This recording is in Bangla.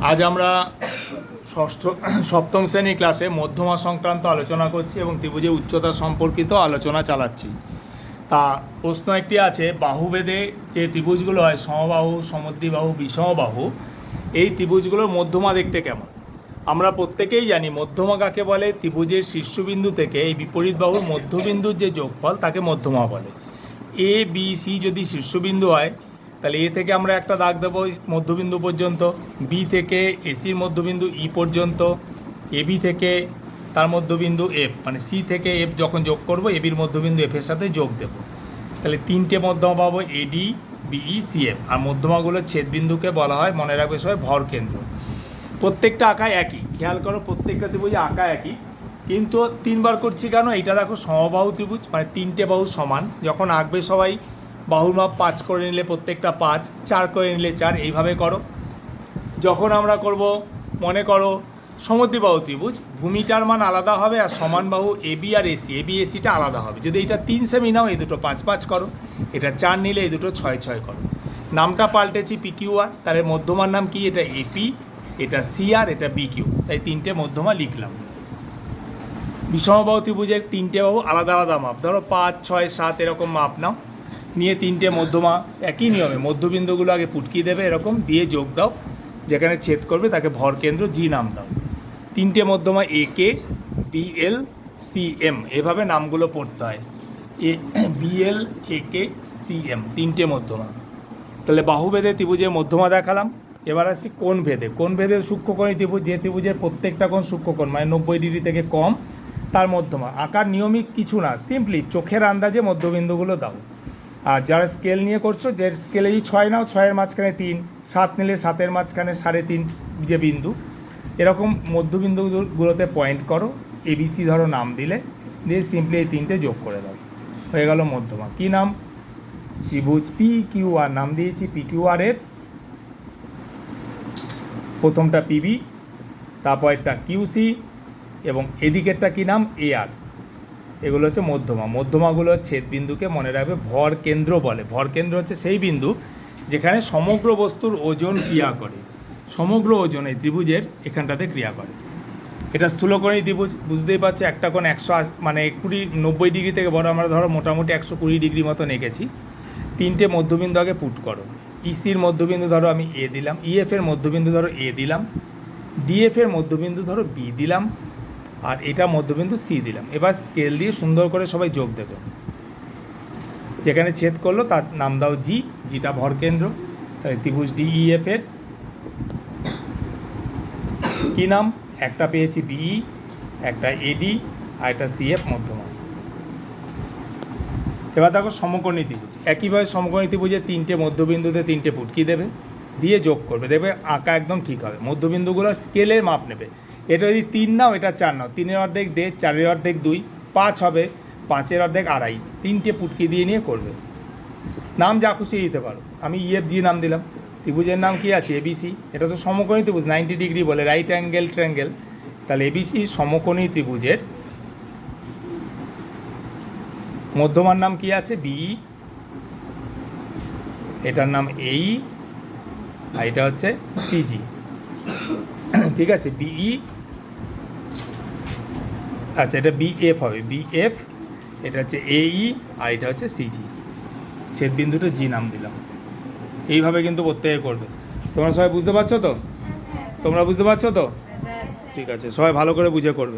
আজ আমরা সপ্তম শ্রেণী ক্লাসে মধ্যমা সংক্রান্ত আলোচনা করছি এবং ত্রিভুজের উচ্চতা সম্পর্কিত আলোচনা চালাচ্ছি। তা প্রশ্ন একটি আছে, বাহুভেদে যে ত্রিভুজগুলো হয় সমবাহু, সমদ্বিবাহু, বিষমবাহু, এই ত্রিভুজগুলোর মধ্যমা দেখতে কেমন? আমরা প্রত্যেকেই জানি মধ্যমা কাকে বলে। ত্রিভুজের শীর্ষবিন্দু থেকে এই বিপরীত বাহুর মধ্যবিন্দুর যে যোগফল তাকে মধ্যমা বলে। এ বি সি যদি শীর্ষবিন্দু হয় তাহলে এ থেকে আমরা একটা দাগ দেবো মধ্যবিন্দু পর্যন্ত, বি থেকে এসির মধ্যবিন্দু ই পর্যন্ত, এবি থেকে তার মধ্যবিন্দু এফ, মানে সি থেকে এফ যখন যোগ করব এবির মধ্যবিন্দু এফের সাথে যোগ দেব। তাহলে তিনটে মধ্যমা পাবো, এডি, বিই, সিএফ। আর মধ্যমাগুলোর ছেদবিন্দুকে বলা হয়, মনে রাখবে সবাই, ভর কেন্দ্র। প্রত্যেকটা আঁকায় একই, খেয়াল করো প্রত্যেকটা ত্রিভুজ আঁকা একই, কিন্তু তিনবার করছি কেন? এইটা দেখো সমবাহু ত্রিভুজ, মানে তিনটে বাহু সমান। যখন আঁকবে সবাই বাহুর মাপ 5 করে নিলে প্রত্যেকটা 5, 4 করে নিলে 4, এইভাবে করো। যখন আমরা করব, মনে করো সমদ্বিবাহু ত্রিভুজ, ভূমিটার মান আলাদা হবে আর সমান বাহু এবি আর এসি, এবি এসিটা আলাদা হবে। যদি এটা 3 সেমি নাও এই দুটো 5 5 করো, এটা 4 নিলে এই দুটো 6 6 করো। নামটা পাল্টেছি পিকিউআর, তাহলে মধ্যমার নাম কি? এটা এপি, এটা সিআর, এটা বিকিউ। তাই তিনটে মধ্যমা লিখলাম। বিষমবাহু ত্রিভুজের তিনটে বাহু আলাদা আলাদা মাপ, ধরো 5 6 7 এরকম মাপ নাও, নিয়ে তিনটে মধ্যমা একই নিয়মে মধ্যবিন্দুগুলো আগে পুটকিয়ে দেবে, এরকম দিয়ে যোগ দাও, যেখানে ছেদ করবে তাকে ভর কেন্দ্র জি নাম দাও। তিনটে মধ্যমা এ কে, বিএল, সিএম, এভাবে নামগুলো পড়তে হয়। বিএল, এ কে, সিএম, তিনটে মধ্যমা। তাহলে বাহুভেদে ত্রিভুজের মধ্যমা দেখালাম। এবার আসছি কোণ ভেদে। কোণ ভেদে সূক্ষ্মকোণী ত্রিভুজ, যে ত্রিভুজের প্রত্যেকটা কোণ সূক্ষ্মকোণ, মানে 90 ডিগ্রি থেকে কম, তার মধ্যমা। আঁকার নিয়মিক কিছু না, সিম্পলি চোখের আন্দাজে মধ্যবিন্দুগুলো দাও। আর যারা স্কেল নিয়ে করছো, যে স্কেলে যদি 6 নাও, 6-এর মাঝখানে 3, 7 নিলে 7-এর মাঝখানে 3.5 যে বিন্দু, এরকম মধ্যবিন্দুগুলোতে পয়েন্ট করো। এবিসি ধরো নাম দিলে, দিয়ে সিম্পলি এই তিনটে যোগ করে দাও, হয়ে গেল মধ্যমা। কী নাম? ত্রিভুজ পি কিউ আর নাম দিয়েছি। পি কিউ আর এর প্রথমটা পিবি, তারপরটা কিউসি, এবং এদিকেরটা কী নাম? এ আর। এগুলো হচ্ছে মধ্যমা। মধ্যমাগুলো ছেদবিন্দুকে মনে রাখবে ভর কেন্দ্র বলে। ভর কেন্দ্র হচ্ছে সেই বিন্দু যেখানে সমগ্র বস্তুর ওজন ক্রিয়া করে। সমগ্র ওজন এই ত্রিভুজের এখানটাতে ক্রিয়া করে। এটা স্থূলকোণী ত্রিভুজ, বুঝতেই পারছো। একটা কোণ 180, মানে 90 ডিগ্রি থেকে বড়, আমরা ধরো মোটামুটি 120 ডিগ্রি মতো এঁকেছি। তিনটে মধ্যবিন্দু আগে পুট করো। ইসির মধ্যবিন্দু ধরো আমি এ দিলাম, ইএফের মধ্যবিন্দু ধরো এ দিলাম, ডিএফের মধ্যবিন্দু ধরো বি দিলাম, আর এটা মধ্যবিন্দু সি দিলাম। এবার স্কেল দিয়ে সুন্দর করে সবাই যোগ দেবে। যেখানে ছেদ করলো তার নাম দাও জি, জিটা ভর কেন্দ্র। ত্রিভুজ ডিইএফ এর কী নাম? একটা পেয়েছি বিই, একটা এডি, আর একটা সিএফ মধ্যমা। এবার দেখো সমকোণী ত্রিভুজ। একইভাবে সমকোণী ত্রিভুজের তিনটে মধ্যবিন্দুতে তিনটে পুটকি দেবে, দিয়ে যোগ করবে, দেখবে আঁকা একদম ঠিক হবে। মধ্যবিন্দুগুলো স্কেলের মাপ নেবে। এটা যদি 3 নাও, এটা 4 নাও, 3-এর অর্ধেক 1.5, 4-এর অর্ধেক 2, 5 হবে, 5-এর অর্ধেক 2.5, তিনটে পুটকি দিয়ে নিয়ে করবে। নাম যা খুশি দিতে পারো, আমি ইএফজি নাম দিলাম। ত্রিভুজের নাম কি আছে? এবিসি। এটা তো সমকোণী ত্রিভুজ, 90 ডিগ্রি বলে, রাইট অ্যাঙ্গেল ট্রায়াঙ্গেল। তাহলে এবিসি সমকোণী ত্রিভুজের মধ্যমার নাম কি আছে? বিই, এটার নাম এই, আর এটা হচ্ছে সিজি। ঠিক আছে, বিই, আচ্ছা এটা বিএফ হবে, বিএফ, এটা হচ্ছে এই, আর এটা হচ্ছে সিজি। ছেদ বিন্দুটা জি নাম দিলাম। এইভাবে কিন্তু প্রত্যেকে করবে। তোমরা সবাই বুঝতে পারছো তো? তোমরা বুঝতে পারছো তো? ঠিক আছে, সবাই ভালো করে বুঝে করবে।